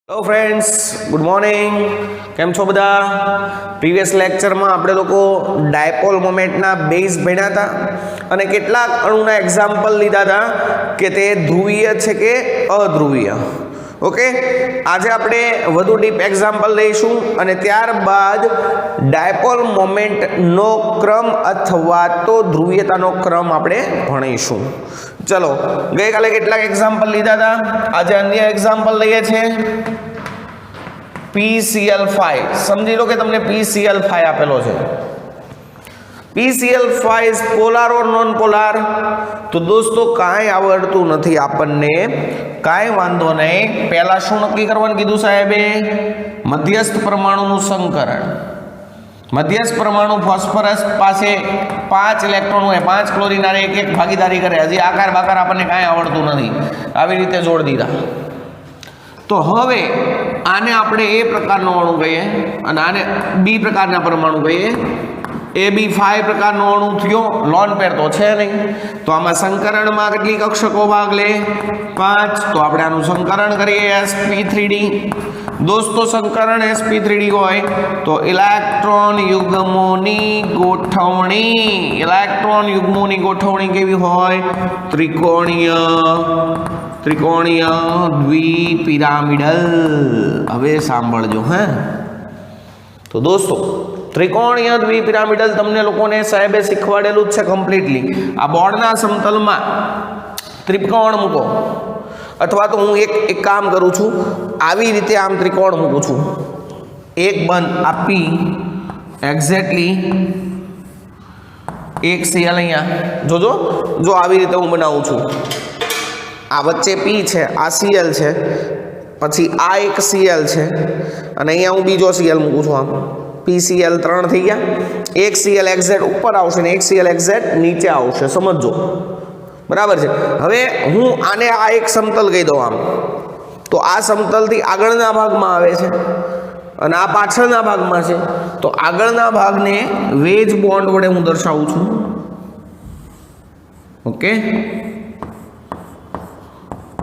Hello friends, good morning. કેમ છો બધા? પ્રીવિયસ લેક્ચરમાં આપણે લોકો ડાયપોલ મોમેન્ટના બેઝ ભણ્યા હતા અને કેટલાક અણુના એક્ઝામ્પલ લીધા હતા કે તે ધ્રુવીય છે કે અધ્રુવીય. ઓકે, આજે આપણે વધુ ડીપ એક્ઝામ્પલ લઈશું અને ત્યારબાદ ડાયપોલ મોમેન્ટનો ક્રમ અથવા તો ધ્રુવીયતાનો ક્રમ આપણે ભણીશું. ચલો, ગઈકાલે કેટલાક એક્ઝામ્પલ લીધા હતા, આજે અન્ય એક્ઝામ્પલ લઈએ છીએ. PCl5 સમજી લો કે તમને PCl5 આપેલો છે. PCl5 is polar or non polar? તો દોસ્તો કાંઈ આવડતું નથી આપણને, કાંઈ વાંધો નહીં. પહેલા શું નક્કી કરવાનું કીધું સાહેબે? મધ્યસ્થ પરમાણુનું સંકરણ. મધ્યસ્થ પરમાણુ ફોસ્ફરસ પાસે 5 ઇલેક્ટ્રોન હોય, 5 ક્લોરીન આરે એક ભાગીદારી કરે. હજી આકાર બાકાર આપણને કાંઈ આવડતું નથી, આવી રીતે જોડ દીધા. તો હવે આને આપણે એ પ્રકારનો અણુ કહીએ અને આને બી પ્રકારના પરમાણુ કહીએ. AB5 પ્રકારનો અણુ થયો, લોન પેર તો છે નહીં. તો આમાં સંકરણમાં કેટલી કક્ષકો ભાગ લે? 5. તો આપણે આનું સંકરણ કરીએ sp3d. દોસ્તો સંકરણ sp3d હોય તો ઇલેક્ટ્રોન યુગ્મોની ગોઠવણી કેવી હોય? ત્રિકોણીય દ્વિપિરામિડલ. હવે સાંભળજો હે. તો દોસ્તો ત્રિકોણીય દ્વિપિરામિડલ તમને લોકોને સાહેબે શીખવાડેલું જ છે કમ્પ્લીટલી. આ બોર્ડના સમતલમાં ત્રિકોણ મૂકો, અથવા તો હું એક કામ કરું છું, આવી રીતે આમ ત્રિકોણ મૂકું છું. એક બંધ આપી એક્ઝેક્ટલી એક Cl અહીંયા જોજો, જો આવી રીતે હું બનાવું છું. આ વચ્ચે P છે, આ Cl છે, પછી આ એક Cl છે અને અહીંયા હું બીજો Cl મૂકું છું. આમ PCl 3 થઈ ગયા. એક Cl એક્ઝેક્ટ ઉપર આવશે ને એક Cl એક્ઝેક્ટ નીચે આવશે, સમજો. બરાબર છે. હવે હું આને આ એક સમતલ કહી દઉં આમ, તો આ સમતલથી આગળના ભાગમાં આવે છે અને આ પાછળના ભાગમાં છે. તો આગળના ભાગને વેજ બોન્ડ વડે હું દર્શાવું છું. ઓકે,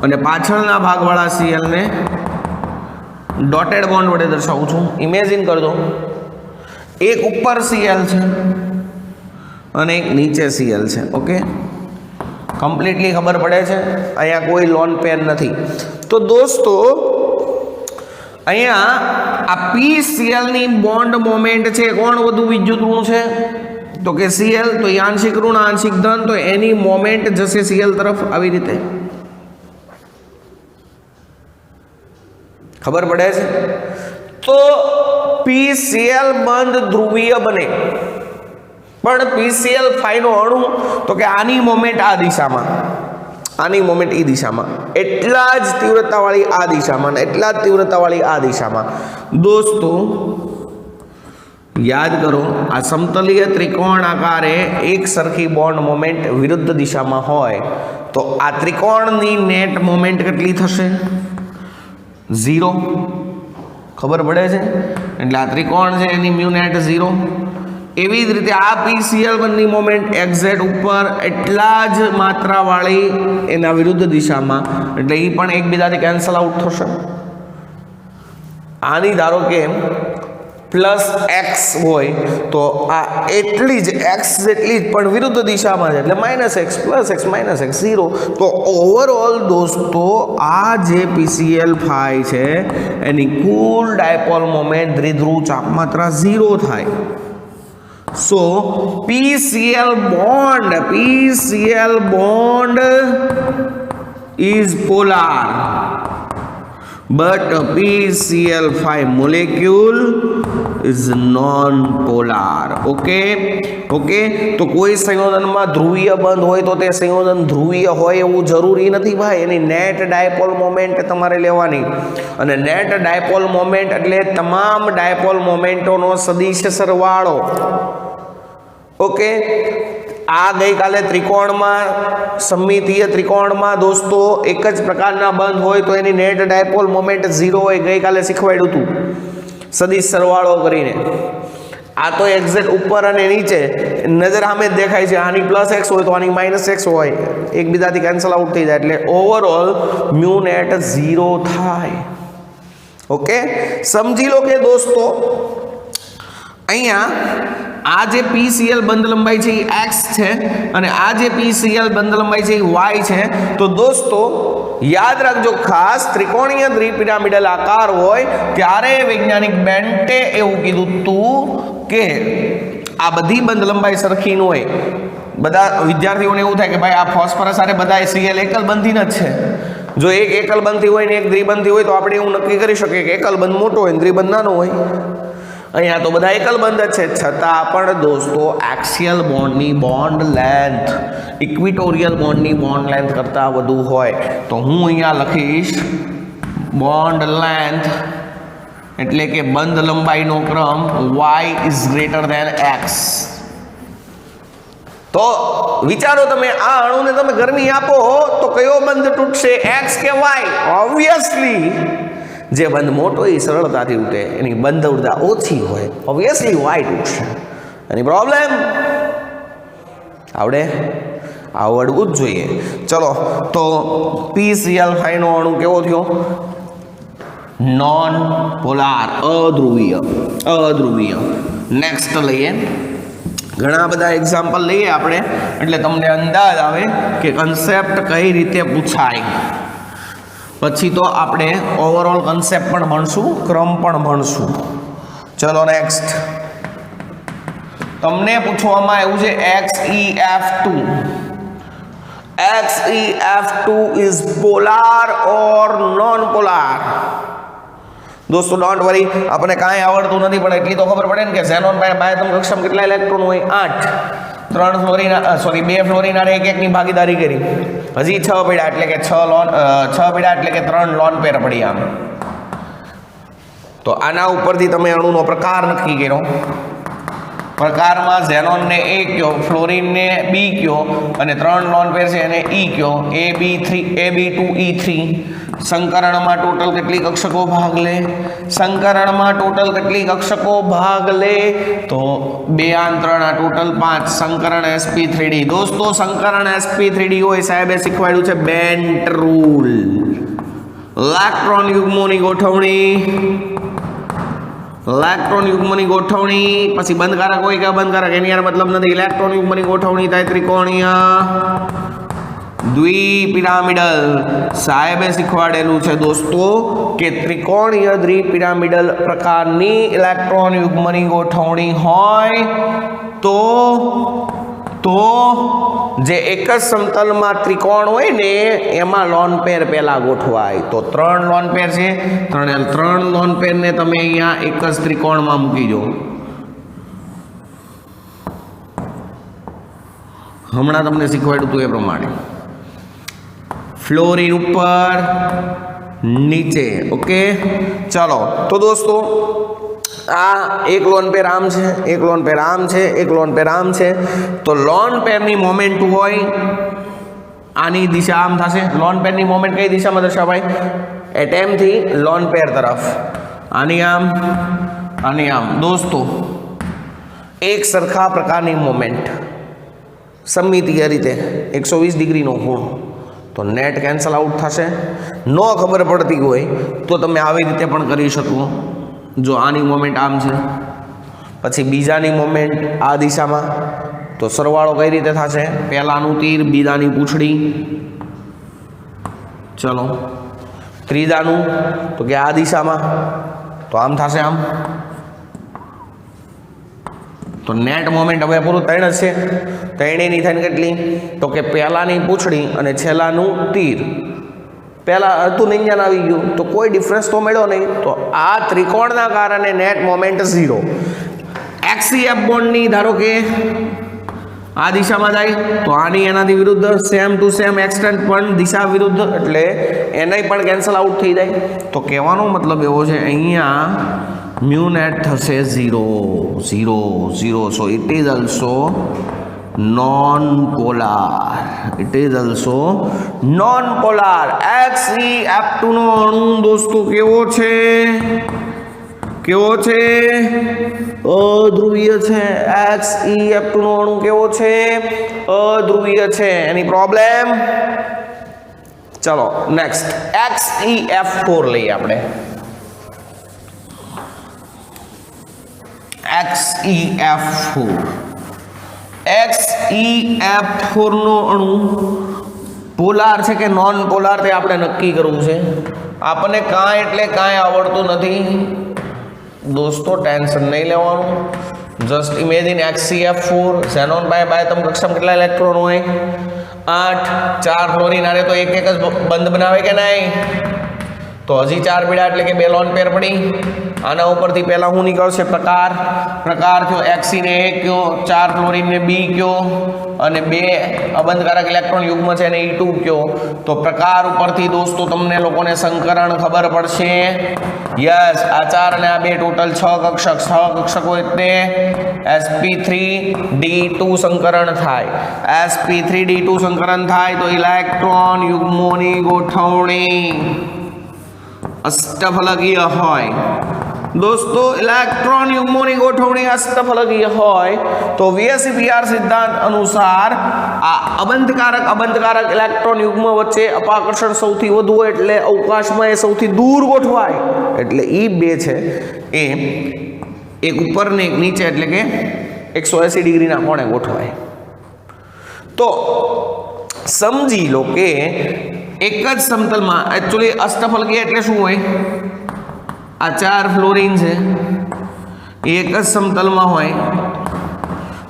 અને પાછળના ભાગવાળા Cl ને ડોટેડ બોન્ડ વડે દર્શાવું છું. ઇમેજિન કરજો, એક ઉપર Cl છે અને એક નીચે Cl છે. ઓકે, કમ્પ્લીટલી ખબર પડે છે? અહીંયા કોઈ લોન પેર નથી. તો દોસ્તો અહીંયા આ PCl ની બોન્ડ મોમેન્ટ છે, કોણ વધુ વિદ્યુત ઋણ છે? તો કે Cl. તો એ આંશિક ઋણ આંશિક ધન, તો એની મોમેન્ટ જશે Cl તરફ. આવી રીતે ખબર પડે છે? તો PCl બંધ ધ્રુવીય બને, પણ PCl5 નો અણુ તો કે આની મોમેન્ટ આ દિશામાં, આની મોમેન્ટ એ દિશામાં, એટલા જ તીવ્રતાવાળી આ દિશામાં, એટલા જ તીવ્રતાવાળી આ દિશામાં. દોસ્તો યાદ કરો, આ સમતલીય ત્રિકોણ આકારે એક સરખી બોન્ડ મોમેન્ટ વિરુદ્ધ દિશામાં હોય તો આ ત્રિકોણની નેટ મોમેન્ટ કેટલી થશે? 0. ખબર પડે છે? એટલે આ ત્રિકોણ છે એની મ્યુ નેટ 0. એવી જ રીતે આ PCl બંધની મોમેન્ટ એક્ઝેક્ટ ઉપર એટલા જ માત્રાવાળી એના વિરુદ્ધ દિશામાં, એટલે એ પણ એકબીજાથી કેન્સલ આઉટ થશે. આની ધારો કે +x હોય તો આ એટલી જ x જેટલી જ પણ વિરુદ્ધ દિશામાં છે, એટલે -x +x -x 0. તો ઓવરઓલ દોસ્તો આ જે PCl5 છે એની કુલ ડાયપોલ મોમેન્ટ દ્વિધ્રુવ ચાપમાત્રા 0 થાય. So PCl bond is polar, but PCl5 molecule is non-polar. Okay. તો કોઈ સંયોજનમાં ધ્રુવીય બંધ હોય તો તે સંયોજન ધ્રુવીય હોય એવું જરૂરી નથી ભાઈ. એની નેટ ડાયપોલ મોમેન્ટ તમારે લેવાની, અને નેટ ડાયપોલ મોમેન્ટ એટલે તમામ ડાયપોલ મોમેન્ટોનો સદિશ સરવાળો. ઓકે, આ ગઈકાલે ત્રિકોણમાં, સમમિતીય ત્રિકોણમાં દોસ્તો એક જ પ્રકારના બંધ હોય તો એની નેટ ડાયપોલ મોમેન્ટ 0 હોય. ગઈકાલે શીખવાડ્યું હતું સદિશ સરવાળો કરીને. આ તો એક્ઝેક્ટ ઉપર અને નીચે નજર સામે જ દેખાય છે. આની +x હોય તો આની -x હોય, એકબીજાથી કેન્સલ આઉટ થઈ જાય, એટલે ઓવરઓલ મ્યુ નેટ 0 થાય. ઓકે, સમજી લો કે દોસ્તો અહીંયા આ જે PCl બંધ લંબાઈ છે એ x છે અને આ જે PCl બંધ લંબાઈ છે એ y છે. તો દોસ્તો યાદ રાખજો, ખાસ ત્રિકોણીય દ્વિપિરામિડલ આકાર હોય ત્યારે વૈજ્ઞાનિક બેન્ટે એવું કીધું હતું કે આ બધી બંધ લંબાઈ સરખી ન હોય. બધા વિદ્યાર્થીઓને એવું થાય કે ભાઈ આ ફોસ્ફરસ સાથે બધા Cl એકલ બંધી જ છે. જો એક એકલ બંધી હોય ને એક દ્વિબંધી હોય તો આપણે એવું નક્કી કરી શકીએ કે એકલ બંધ મોટો હોય ને દ્વિબંધ નાનો હોય. અહીંયા તો બધા એકલ બંધ જ છે, છતાં પણ દોસ્તો એક્સિયલ બોન્ડની બોન્ડ લેન્થ ઇક્વિટોરિયલ બોન્ડની બોન્ડ લેન્થ કરતાં વધુ હોય. તો હું અહીંયા લખીશ બોન્ડ લેન્થ એટલે કે બંધ લંબાઈનો ક્રમ y is greater than x. તો વિચારો તમે, આ અણુને તમે ગરમી આપો તો કયો બંધ તૂટશે, x કે y? ઓબ્વિયસલી જે બંધ મોટો એ સરળતાથી તૂટે, એની બંધ ઉર્જા ઓછી હોય, ઓબ્વિયસલી y તૂટશે. એની પ્રોબ્લેમ આવડે? આવડવું જ જોઈએ. ચલો તો PCl5 નો અણુ કેવો થયો? નોન પોલાર, અધ્રુવીય. અધ્રુવીય. નેક્સ્ટ લઈએ, ઘણા બધા એક્ઝામ્પલ લઈએ આપણે એટલે તમને અંદાજ આવે કે કન્સેપ્ટ કઈ રીતે પૂછાય. પછી તો આપણે ઓવરઓલ કન્સેપ્ટ પણ ભણશું, ક્રમ પણ ભણશું. ચલો નેક્સ્ટ, તમને પૂછવામાં આવ્યું છે XeF2. XeF2 is polar or non polar? દોસ્તો ડોન્ટ વરી, આપણને કાંઈ આવડતું નથી પણ એટલી તો ખબર પડે ને કે ઝેનોન બાહ્યતમ કક્ષામાં કેટલા ઇલેક્ટ્રોન હોય? 8. 2 ફ્લોરિન અને એકની ભાગીદારી કરી, હજી 6 પડ્યા એટલે કે 6 પડ્યા એટલે કે 3 લોન પેર પડ્યા. તો આના ઉપરથી તમે અણુનો પ્રકાર નક્કી કર્યો. પ્રકારમાં ઝેનોનને A કયો, ફ્લોરિનને B કયો અને 3 લોન પેર છે એને E કયો, AB2E3. સંકરણમાં ટોટલ કેટલી કક્ષકો ભાગ લે? સંકરણમાં ટોટલ કેટલી કક્ષકો ભાગ લે? તો 2 આન 3 આ ટોટલ 5. સંકરણ sp3d. દોસ્તો સંકરણ sp3d હોય, સાહેબે શીખવાડ્યું છે બેન્ટ રૂલ. ઇલેક્ટ્રોન યુગ્મોની ગોઠવણી, ઇલેક્ટ્રોન યુગ્મની ગોઠવણી, પછી બંધકારક હોય કે બંધકારક એની યાર મતલબ નથી. ઇલેક્ટ્રોન યુગ્મની ગોઠવણી થાય ત્રિકોણીય દ્વિપિરામિડલ. સાહેબે શીખવાડેલું છે દોસ્તો કે ત્રિકોણીય દ્વિપિરામિડલ પ્રકારની ઇલેક્ટ્રોન યુગ્મની ગોઠવણી હોય તો જે એક જ સમતલમાં ત્રિકોણ હોય ને એમાં લોન પેર પહેલા ગોઠવાય. તો 3 લોન પેર છે, 3 લોન પેરને તમે અહીંયા એક જ ત્રિકોણમાં મૂકી દો. હમણાં તમને શીખવાડ્યું હતું એ પ્રમાણે ફ્લોરિન ઉપર નીચે. ઓકે, ચાલો તો દોસ્તો આ એક લોન પેર આમ છે, એક લોન પેર આમ છે, એક લોન પેર આમ છે. તો લોન પેરની મોમેન્ટ હોય આની દિશા આમ થશે. લોન પેરની મોમેન્ટ કઈ દિશામાં દર્શાવાય? એટમથી લોન પેર તરફ. આની આમ, આની આમ. દોસ્તો એક સરખા પ્રકારની મોમેન્ટ સમમિતીય રીતે 120 ડિગ્રીનો ખૂણો, તો નેટ કેન્સલ આઉટ થશે. ન ખબર પડતી હોય તો તમે આવી રીતે પણ કરી શકો. જો આની મોમેન્ટ આમ છે, પછી બીજાની મોમેન્ટ આ દિશામાં, તો સરવાળો કઈ રીતે થશે? પહેલાનું તીર, બીજાની પૂંછડી. ચલો ત્રીજાનું તો કે આ દિશામાં, તો આમ થશે આમ. તો નેટ મોમેન્ટ હવે પૂરું 3 જ છે. 3 થાય કેટલી? તો કે પહેલાની પૂંછડી અને છેલ્લાનું તીર. પહેલા અડધું નિંજાન આવી ગયું તો કોઈ ડિફરન્સ તો મળ્યો નહીં. તો આ ત્રિકોણના કારણે નેટ મોમેન્ટ 0. XeF બોન્ડની ધારો કે આ દિશામાં જાય તો આની એનાથી વિરુદ્ધ સેમ ટુ સેમ એક્સટેન્ટ પણ દિશા વિરુદ્ધ, એટલે એને પણ કેન્સલ આઉટ થઈ જાય. તો કહેવાનો મતલબ એવો છે અહીંયા મ્યુ નેટ થશે 0, 0, 0. So it is also non-polar. It is also non-polar. XeF2 નો અણુ દોસ્તો કેવો છે? કેવો છે? અધ્રુવીય છે. XeF2 નો અણુ કેવો છે? અધ્રુવીય છે. એની પ્રોબ્લેમ? ચલો નેક્સ્ટ XeF4 લઈએ આપણે. XeF4 XeF4 નો અણુ પોલાર છે કે નોન પોલાર તે આપણે નક્કી કરવું છે. આપણને કાંઈ એટલે કાંઈ આવડતું નથી દોસ્તો, ટેન્શન નહીં લેવાનું. Just imagine XeF4 xenon by તમ કક્ષામાં કેટલા ઇલેક્ટ્રોન હોય? 8. 4 ફ્લોરિન આરે તો એક જ બંધ બનાવે કે નહીં? તો હજી 4 બીડા એટલે કે 2 લોન પેર પડી. આના ઉપરથી પહેલા હું નીકળશે પ્રકાર થયો. Xe ને A કયો, 4 ફ્લોરિન ને B કયો અને 2 અબંધકારક ઇલેક્ટ્રોન યુગ્મ છે ને E2 કયો. તો પ્રકાર ઉપરથી દોસ્તો તમને લોકોને સંકરણ ખબર પડશે. યસ, આ 4 અને આ 2 ટોટલ 6 કક્ષકો એટલે sp3d2 સંકરણ થાય. sp3d2 સંકરણ થાય તો ઇલેક્ટ્રોન યુગ્મોની ગોઠવણી અષ્ટફલકીય હોય. દોસ્તો ઇલેક્ટ્રોન યુગ્મોની ગોઠવણી અષ્ટફલકીય હોય તો VSEPR સિદ્ધાંત અનુસાર આ અબંધકારક ઇલેક્ટ્રોન યુગ્મ વચ્ચે અપાકર્ષણ સૌથી વધુ હોય એટલે અવકાશમાં એ સૌથી દૂર ગોઠવાય. એટલે E2 છે એ એક ઉપર ને એક નીચે એટલે કે 180 ડિગ્રીના કોણે ગોઠવાય. તો સમજી લો કે એક જ સમતલમાં એકચ્યુઅલી અષ્ટફલકીય એટલે શું હોય? આ 4 ફ્લોરિન છે એ એક જ સમતલમાં હોય,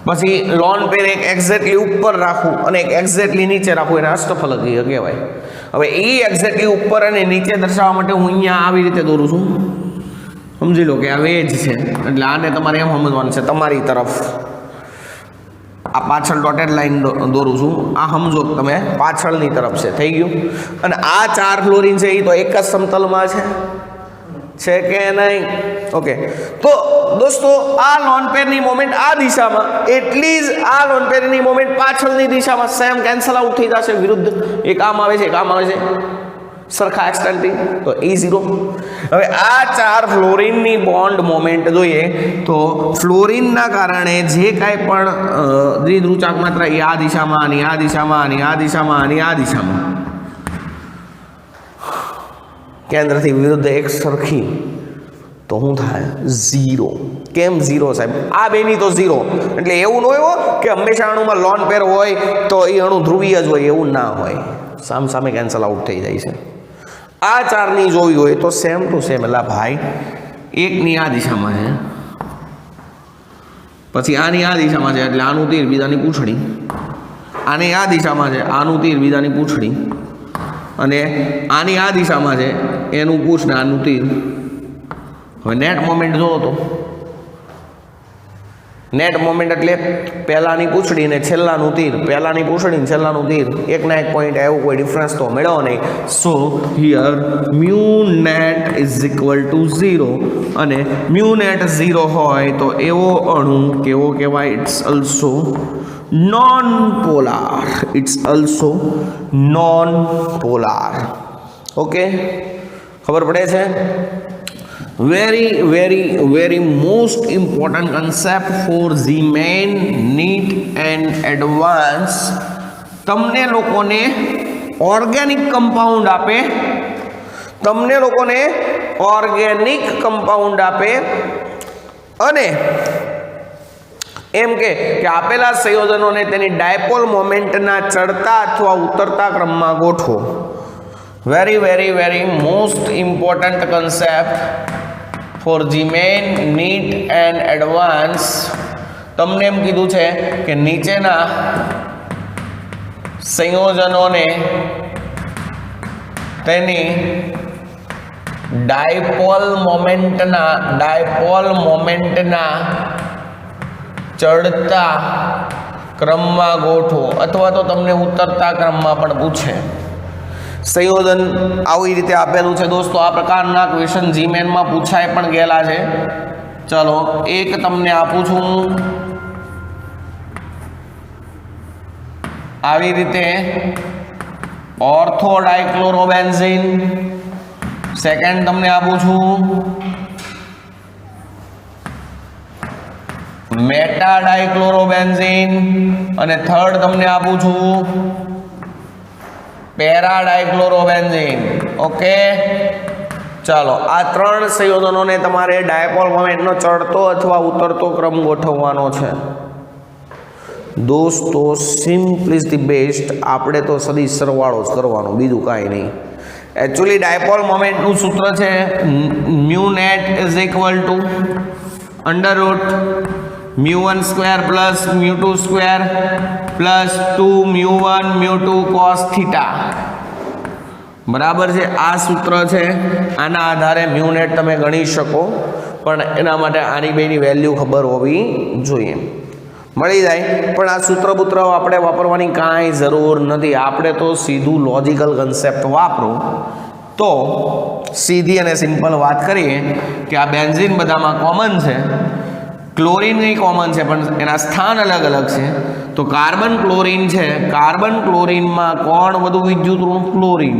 પછી લોન પેર એક એક્ઝેક્ટલી ઉપર રાખવું અને એક એક્ઝેક્ટલી નીચે રાખવું, એને અષ્ટફલકીય કહેવાય. હવે એ એક્ઝેક્ટલી ઉપર અને નીચે દર્શાવવા માટે હું અહીંયા આવી રીતે દોરું છું. સમજી લો કે આ વેજ છે એટલે આને તમારે એમ સમજવાનું છે તમારી તરફ. આ પાછળ ડોટેડ લાઈન દોરું છું, આ સમજો તમે પાછળની તરફ છે. થઈ ગયું? અને આ 4 ફ્લોરિન છે એ તો એક જ સમતલમાં છે કે નહીં? ઓકે, તો દોસ્તો આ લોન પેરની મોમેન્ટ આ દિશામાં, એટલી જ આ લોન પેરની મોમેન્ટ પાછળની દિશામાં સેમ કેન્સલ આઉટ થઈ જશે. વિરુદ્ધ એક આમ આવે છે, એક આમ આવે છે, સરખા એક્સટેન્ડિંગ, તો E0. હવે આ 4 ફ્લોરિનની બોન્ડ મોમેન્ટ જોઈએ તો ફ્લોરિનના કારણે જે કાંઈ પણ દ્વિધ્રુવચાક માત્રા એ આ દિશામાં અને આ દિશામાં અને આ દિશામાં અને આ દિશામાં કેન્દ્રથી વિરુદ્ધ એક સરખી, તો શું થાય? 0. કેમ 0 સાહેબ? આ બેની તો 0. એટલે એવું ન હોય કે હંમેશા અણુમાં લોન પેર હોય તો એ અણુ ધ્રુવીય જ હોય, એવું ના હોય. સામે કેન્સલ આઉટ થઈ જાય છે. આ 4ની જોવી હોય તો સેમ ટુ સેમ. એટલે ભાઈ એકની આ દિશામાં છે, પછી આની આ દિશામાં છે એટલે આનું તીર બીજાની પૂંછડી, આની આ દિશામાં છે આનું તીર બીજાની પૂંછડી, અને આની આ દિશામાં છે એનું પૂછ ને આનું તીર. હવે નેટ મોમેન્ટ જોવો તો નેટ મોમેન્ટ એટલે પહેલાની પૂંછડી ને છેલ્લાનું તીર, પહેલાની પૂંછડી ને છેલ્લાનું તીર, એકના એક પોઈન્ટ એવું કોઈ ડિફરન્સ તો મેળવો નહીં. સો here mu net is equal to 0. અને મ્યુ નેટ 0 હોય તો એવો અણુ કેવો કહેવાય? It's also non polar. It's also non polar. Okay, ખબર પડે છે? very most important concept for the main NEET and advance. તમને લોકોને ઓર્ગેનિક કમ્પાઉન્ડ આપે, અને એમ કે આપેલા સંયોજનોને તેની ડાયપોલ મોમેન્ટના ચડતા અથવા ઉતરતા ક્રમમાં ગોઠવો. very most important concept for the main NEET and advance. તમને એમ કીધું છે કે નીચેના સંયોજનોને તેની ડાયપોલ મોમેન્ટના ચડતા ક્રમમાં ગોઠવો, અથવા તો તમને ઉતરતા ક્રમમાં પણ પૂછે. સંયોજન આવી રીતે આપેલું છે દોસ્તો. આ પ્રકારના ક્વેશ્ચન જીમેનમાં પૂછાય પણ ગયેલા છે. ચલો એક તમને આપું છું આવી રીતે, ઓર્થો ડાયક્લોરોબેન્ઝીન. સેકન્ડ તમને આપું છું મેટા ડાયક્લોરોબેન્ઝીન, અને થર્ડ તમને આપું છું પેરા ડાયક્લોરોબેન્ઝીન. ઓકે, ચાલો આ ત્રણ સંયોજનોને તમારે ડાયપોલ મોમેન્ટનો ચડતો અથવા ઉતરતો ક્રમ ગોઠવવાનો છે દોસ્તો. Simple is the best. આપણે તો સદીશ સરવાળો જ કરવાનો, બીજું કાંઈ નહીં. એકચ્યુઅલી ડાયપોલ મોમેન્ટનું સૂત્ર છે mu net is equal to under root μ1 square plus μ2 square plus 2 μ1 μ2 cos theta. બરાબર છે, આ સૂત્ર છે. આના આધારે મ્યુ નેટ તમે ગણી શકો, પણ એના માટે આની બેની વેલ્યુ ખબર હોવી જોઈએ. મળી જાય, પણ આ સૂત્ર પુત્ર આપણે વાપરવાની કાંઈ જરૂર નથી. આપણે તો સીધું લોજિકલ કન્સેપ્ટ વાપરો તો સીધી અને સિમ્પલ વાત કરીએ કે આ બેન્ઝીન બધામાં કોમન છે, ક્લોરીન નહીં કોમન છે પણ એના સ્થાન અલગ અલગ છે. તો કાર્બન ક્લોરીન છે, કાર્બન ક્લોરીનમાં કોણ વધુ વિદ્યુત ક્લોરીન.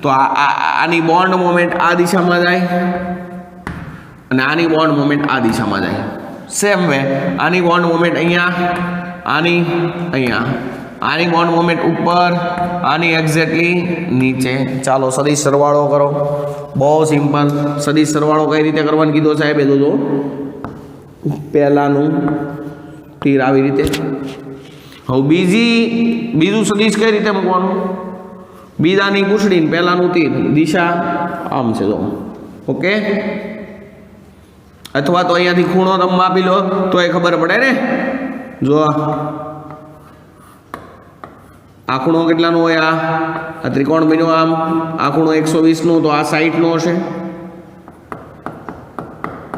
તો આની બોન્ડ મોમેન્ટ આ દિશામાં જાય અને આની બોન્ડ મોમેન્ટ આ દિશામાં જાય. સેમ વે આની બોન્ડ મોમેન્ટ અહીંયા, આની અહીંયા, આની બોન્ડ મોમેન્ટ ઉપર, આની એક્ઝેક્ટલી નીચે. ચાલો સદીશ સરવાળો કરો. બહુ સિમ્પલ. સદીશ સરવાળો કઈ રીતે કરવાનું કીધો સાહેબ એ તો પહેલાનું તીર આવી રીતે. હવે બીજું સદીશ કઈ રીતે મૂકવાનું? બીજાની પૂંછડીને પહેલાનું તીર દિશા આમ છે જો. ઓકે, અથવા તો અહીંયાથી ખૂણો તમે માપી લો તો એ ખબર પડે ને. જો આ ખૂણો કેટલાનો હોય? આ ત્રિકોણ બન્યો આમ. આ ખૂણો 120 નો, તો આ 60 નો હશે,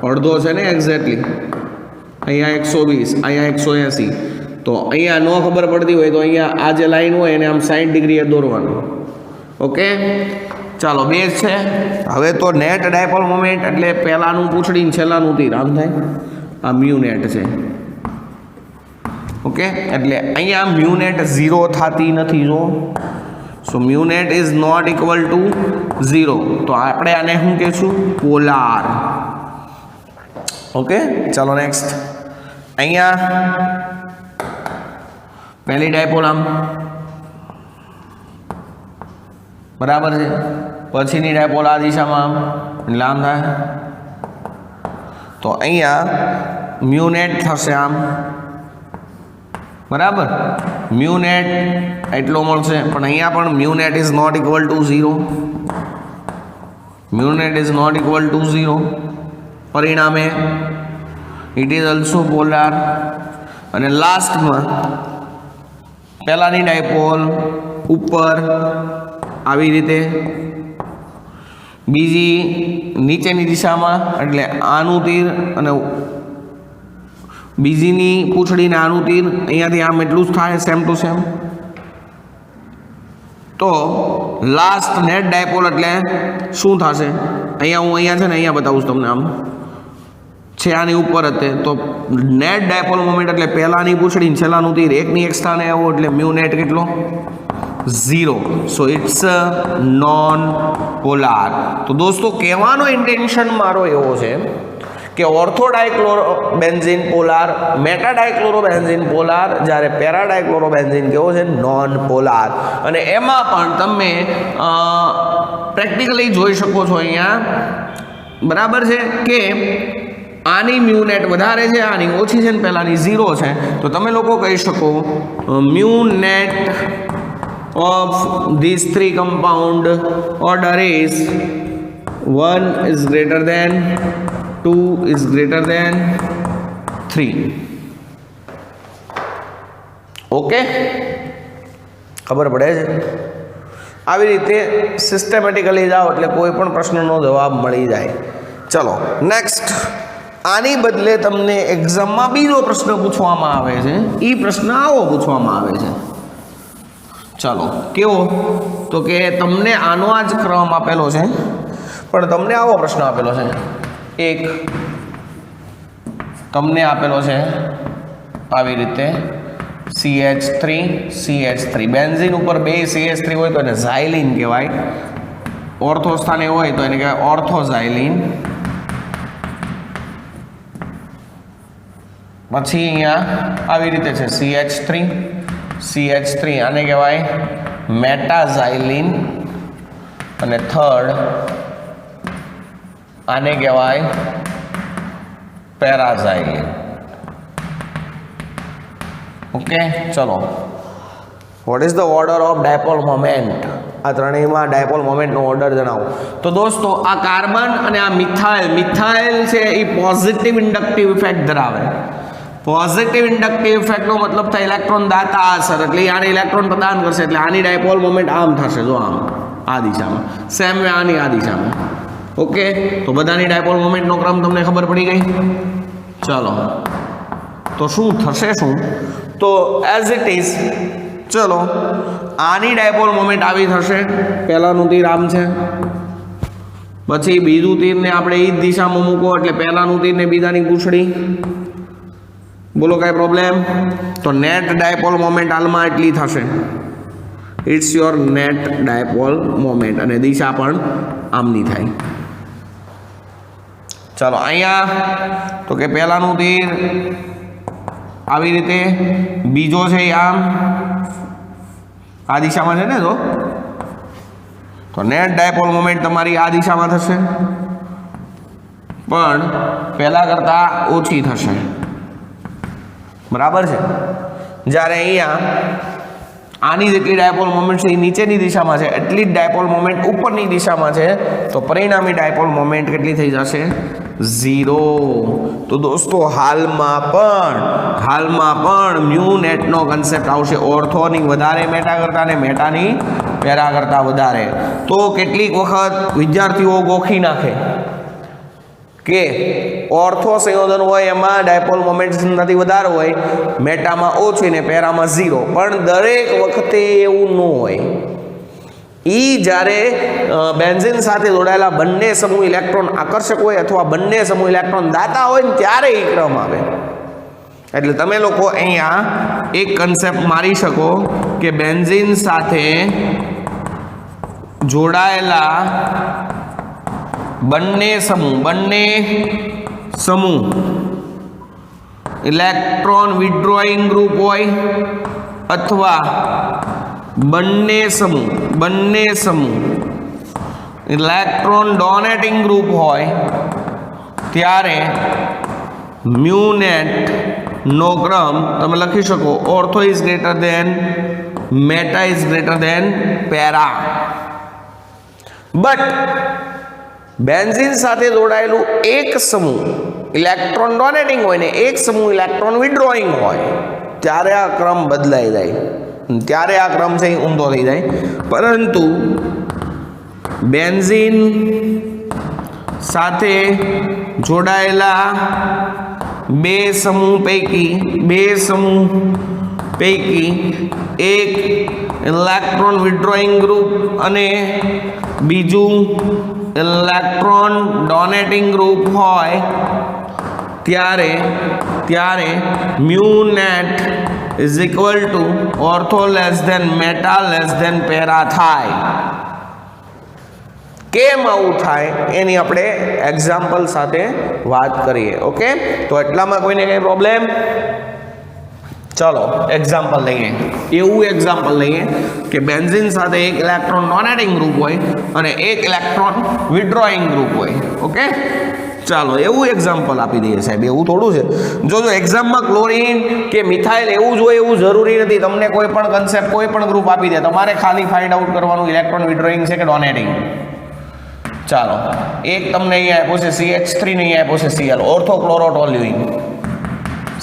અડધો છે ને એક્ઝેક્ટલી. અહીંયા 120, અહીંયા 180. તો અહીંયા ન ખબર પડતી હોય તો અહીંયા આ જે લાઈન હોય એને આમ 60 ડિગ્રીએ દોરવાનું. ઓકે, ચાલો બેઝ છે. હવે તો નેટ ડાયપોલ મોમેન્ટ એટલે પહેલાનું પૂંછડીને છેલ્લાનું તીર આમ થાય. આ મ્યુ નેટ છે. ઓકે, એટલે અહીંયા મ્યુ નેટ 0 થતી નથી જો. So mu net is not equal to 0. તો આપણે આને શું કહીશું? પોલાર. ઓકે, ચાલો નેક્સ્ટ. અહીંયા પહેલી ડાયપોલ આમ બરાબર છે, પછીની ડાયપોલ આ દિશામાં આમ એટલે આમ થાય. તો અહીંયા મ્યુ નેટ થશે આમ બરાબર. મ્યુ નેટ એટલો મળશે, પણ અહીંયા પણ mu net is not equal to 0. Mu net is not equal to 0. પરિણામે ઇટ ઇઝ ઓલ્સો પોલાર. અને લાસ્ટમાં પહેલાની ડાયપોલ ઉપર આવી રીતે, બીજી નીચેની દિશામાં એટલે આનું તીર, અને બીજીની પૂંછડીને આનું તીર અહીંયાથી આમ એટલું જ થાય, સેમ ટુ સેમ. તો લાસ્ટ નેટ ડાયપોલ એટલે શું થશે? અહીંયા છે ને અહીંયા બતાવું છું તમને. આમ છે આની ઉપર જ. તો નેટ ડાયપોલ મોમેન્ટ એટલે પહેલાની પૂંછડી છેલ્લાનું તીર એકની એક સ્થાને આવો એટલે મ્યુ નેટ કેટલો? 0. So it's non polar. તો દોસ્તો કહેવાનો ઇન્ટેન્શન મારો એવો છે કે ortho dichlorobenzene polar, meta dichlorobenzene polar, જ્યારે પેરા ડાયક્લોરોબેન્ઝીન કેવો છે? Non polar. અને એમાં પણ તમે પ્રેક્ટિકલી જોઈ શકો છો અહીંયા બરાબર છે કે આની મ્યુ નેટ વધારે છે, આની ઓછી છે, ને પહેલાની 0 છે. તો તમે લોકો કહી શકો mu net of these three compound order is 1 is greater than 2 is greater than 3. Okay, ખબર પડે છે? આવી રીતે સિસ્ટમેટિકલી જાઓ એટલે કોઈ પણ પ્રશ્નનો જવાબ મળી જાય. ચલો નેક્સ્ટ. આની બદલે તમને એક્ઝામમાં બીજો પ્રશ્ન પૂછવામાં આવે છે. એ પ્રશ્ન આવો પૂછવામાં આવે છે. ચાલો કેવો? તો કે તમને આનો આ જ ક્રમ આપેલો છે, પણ તમને આવો પ્રશ્ન આપેલો છે. એક તમને આપેલો છે આવી રીતે CH3 બેન્ઝીન ઉપર 2 CH3 હોય તો એને ઝાઇલિન કહેવાય. ઓર્થો સ્થાને હોય તો એને કહેવાય ઓર્થોઝાઇલિન. પછી અહીંયા આવી રીતે છે CH3 આને કહેવાય મેટાઝાઇલિન. અને થર્ડ આને કહેવાય પેરાઝાઇલ. ઓકે, ચલો. What is the order of dipole moment? આ ત્રણેયમાં ડાયપોલ મોમેન્ટનો ઓર્ડર જણાવો. તો દોસ્તો આ કાર્બન અને આ મિથાઇલ છે એ પોઝિટિવ ઇન્ડક્ટિવ ઇફેક્ટ ધરાવે. પોઝિટિવ ઇન્ડક્ટિવ ઇફેક્ટનો મતલબ થાય ઇલેક્ટ્રોન દાતા અસર, એટલે આને ઇલેક્ટ્રોન પ્રદાન કરશે, એટલે આની ડાયપોલ મોમેન્ટ આમ થશે, જો આમ આ દિશામાં, સેમ વે આની આ દિશામાં. ઓકે, તો બધાની ડાયપોલ મોમેન્ટનો ક્રમ તમને ખબર પડી ગઈ. ચલો, તો શું થશે? શું તો એઝ ઇટ ઇઝ, ચલો આની ડાયપોલ મોમેન્ટ આવી થશે. પહેલાનું તીર આમ છે, પછી બીજું તીરને આપણે એ જ દિશામાં મૂકો, એટલે પહેલાનું તીરને બીજાની પૂંછડી. બોલો કાંઈ પ્રોબ્લેમ? તો નેટ ડાયપોલ મોમેન્ટ હાલમાં એટલી થશે. It's your net dipole moment, અને દિશા પણ આમની થાય. ચાલો અહીંયા તો કે પહેલાનું તીર આવી રીતે, બીજો છે આમ આ દિશામાં છે ને, તો નેટ ડાયપોલ મોમેન્ટ તમારી આ દિશામાં થશે, પણ પહેલા કરતાં ઓછી થશે. બરાબર છે? જ્યારે અહીંયા આની જેટલી ડાયપોલ મોમેન્ટ છે એ નીચેની દિશામાં છે, એટલી જ ડાયપોલ મોમેન્ટ ઉપરની દિશામાં છે, તો પરિણામી ડાયપોલ મોમેન્ટ કેટલી થઈ જશે? 0. તો દોસ્તો હાલમાં પણ મ્યુ નેટનો કન્સેપ્ટ આવશે. ઓર્થોની વધારે મેટા કરતા ને મેટાની પેરા કરતા વધારે. તો કેટલીક વખત વિદ્યાર્થીઓ ગોખી નાખે કે ઓર્થો સંયોજન હોય એમાં ડાયપોલ મોમેન્ટ નથી વધારે હોય, મેટામાં ઓછી ને પેરામાં 0. પણ દરેક વખતે એવું ન હોય. જ્યારે બેન્ઝીન સાથે જોડાયેલા બંને સમૂહ ઇલેક્ટ્રોન આકર્ષક હોય અથવા બંને સમૂહ ઇલેક્ટ્રોન દાતા હોય ને ત્યારે એ ક્રમ આવે. એટલે તમે લોકો અહીંયા એક કન્સેપ્ટ મારી શકો કે બેન્ઝીન સાથે જોડાયેલા બંને સમૂહ ઇલેક્ટ્રોન વિથડ્રોઈંગ ગ્રુપ હોય અથવા બંને સમૂહ ઇલેક્ટ્રોન ડોનેટિંગ ગ્રુપ હોય ત્યારે મ્યુ નેટ નો ક્રમ તમે લખી શકો ortho is greater than meta is greater than para. But benzene સાથે જોડાયેલું એક સમૂહ ઇલેક્ટ્રોન ડોનેટિંગ હોય ને એક સમૂહ ઇલેક્ટ્રોન વિથડ્રોઈંગ હોય ત્યારે આ ક્રમ બદલાઈ જાય, ત્યારે આ ક્રમ છે એ ઊંધો થઈ જાય. પરંતુ બેન્ઝીન સાથે જોડાયેલા બે સમૂહ પૈકી એક ઇલેક્ટ્રોન વિથડ્રોઈંગ ગ્રુપ અને બીજું ઇલેક્ટ્રોન ડોનેટિંગ ગ્રુપ હોય ત્યારે mu net is equal to ortho less than meta less than para થાય. કેમ આવું થાય એની આપણે એક્ઝામ્પલ સાથે વાત કરીએ. ઓકે, તો એટલામાં કોઈને કંઈ પ્રોબ્લેમ? ચલો એક્ઝામ્પલ લઈએ. એવું એક્ઝામ્પલ લઈએ કે બેન્ઝીન સાથે એક ઇલેક્ટ્રોન ડોનેટિંગ ગ્રુપ હોય અને એક ઇલેક્ટ્રોન વિથડ્રોઈંગ ગ્રુપ હોય. ઓકે, ચાલો એવું એક્ઝામ્પલ આપી દઈએ સાહેબ. એવું થોડું છે. જો એક્ઝામમાં ક્લોરીન કે મિથાઇલ એવું જ હોય એવું જરૂરી નથી. તમને કોઈ પણ કન્સેપ્ટ કોઈ પણ ગ્રુપ આપી દે, તમારે ખાલી ફાઇન્ડ આઉટ કરવાનું ઇલેક્ટ્રોન વિથડ્રોઈંગ છે કે ડોનેટિંગ. ચાલો એક તમને અહીંયા આપ્યો છે CH3 ને અહીંયા આપ્યો છે Cl, ઓર્થોક્લોરોટોલ્યુઇન.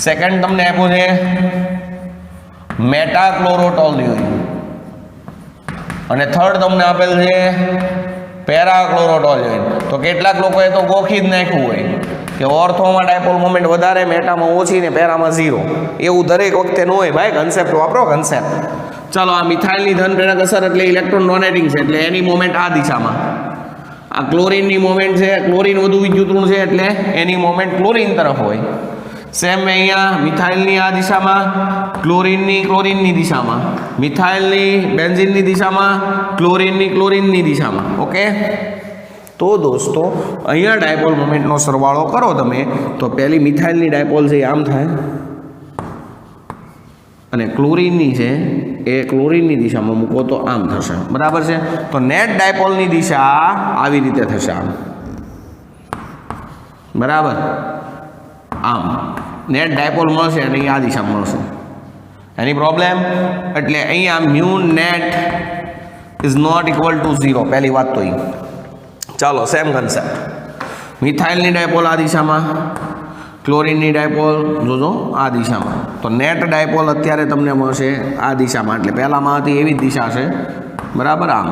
સેકન્ડ તમને આપ્યો છે મેટાક્લોરોટોલ્યુઇન અને થર્ડ તમને આપેલ છે પેરાક્લોરોટોલ્યુઇન. તો કેટલાક લોકોએ તો ગોખી જ નાખ્યું હોય કે ઓર્થોમાં ડાયપોલ મોમેન્ટ વધારે, મેટામાં ઓછી ને પેરામાં 0. એવું દરેક વખતે ન હોય ભાઈ. કન્સેપ્ટ વાપરો કન્સેપ્ટ. ચાલો આ મિથાઇલની ધન પ્રેરક અસર એટલે ઇલેક્ટ્રોન ડોનેટિંગ છે, એટલે એની મોમેન્ટ આ દિશામાં. આ ક્લોરીનની મોમેન્ટ છે, ક્લોરીન વધુ વિદ્યુતઋણ છે એટલે એની મોમેન્ટ ક્લોરીન તરફ હોય. સેમ અહીંયા મિથાઇલની આ દિશામાં, ક્લોરીનની દિશામાં, મિથાઇલની બેન્ઝીનની દિશામાં, ક્લોરીનની દિશામાં. ઓકે, તો દોસ્તો અહીંયા ડાયપોલ મોમેન્ટનો સરવાળો કરો તમે તો પહેલી મિથાઇલની ડાયપોલ છે આમ થાય અને ક્લોરીનની છે એ ક્લોરીનની દિશામાં મૂકો તો આમ થશે. બરાબર છે? તો નેટ ડાયપોલની દિશા આવી રીતે થશે આમ. બરાબર, આમ નેટ ડાયપોલ મળશે અને આ દિશામાં મળશે. Any problem? એટલે અહીંયા mu net is not equal to 0. પહેલી વાત તો એ. ચાલો સેમ કન્સેપ્ટ. મિથાઇલની ડાયપોલ આ દિશામાં, ક્લોરીનની ડાયપોલ જોજો આ દિશામાં. તો નેટ ડાયપોલ અત્યારે તમને મળશે આ દિશામાં. એટલે પહેલામાં હતી એવી જ દિશા છે, બરાબર, આમ.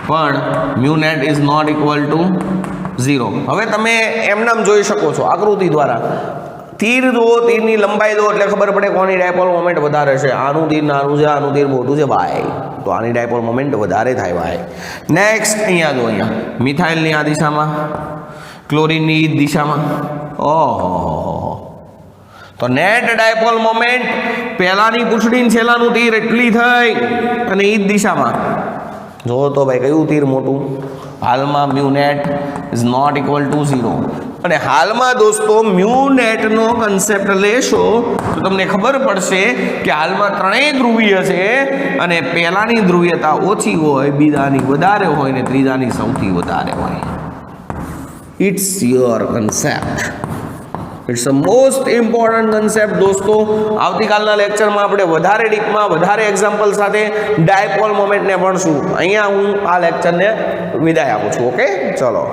પણ mu net is not equal to 0. હવે તમે એમનામ જોઈ શકો છો આકૃતિ દ્વારા. તીર જુઓ, તીરની લંબાઈ જુઓ એટલે ખબર પડે કોની ડાયપોલ મોમેન્ટ વધારે છે. આનું તીર નાનું છે, આનું તીર મોટું છે, વાય. તો આની ડાયપોલ મોમેન્ટ વધારે થાય, વાય. નેક્સ્ટ અહીંયા જો, અહીંયા મિથાઇલની આ દિશામાં, ક્લોરીનની એ દિશામાં. ઓહો, તો નેટ ડાયપોલ મોમેન્ટ પહેલાની પૂંછડી છેલ્લાનું તીર એટલી થઈ અને એ જ દિશામાં. જો તો ભાઈ કયું તીર મોટું? હાલમાં mu net is not equal to 0. અને હાલમાં દોસ્તો મ્યુ નેટનો કન્સેપ્ટ લેશો તો તમને ખબર પડશે કે હાલમાં ત્રણેય ધ્રુવીય છે અને પહેલાની ધ્રુવીયતા ઓછી હોય, બીજાની વધારે હોય ને ત્રીજાની સૌથી વધારે હોય. It's your concept. It's a most important concept દોસ્તો. આવતીકાલના લેક્ચરમાં આપણે વધારે ડીપમાં, વધારે એક્ઝામ્પલ સાથે ડાયપોલ મોમેન્ટને ભણશું. અહીંયા હું આ લેક્ચરને વિદાય આપું છું. ઓકે, ચલો.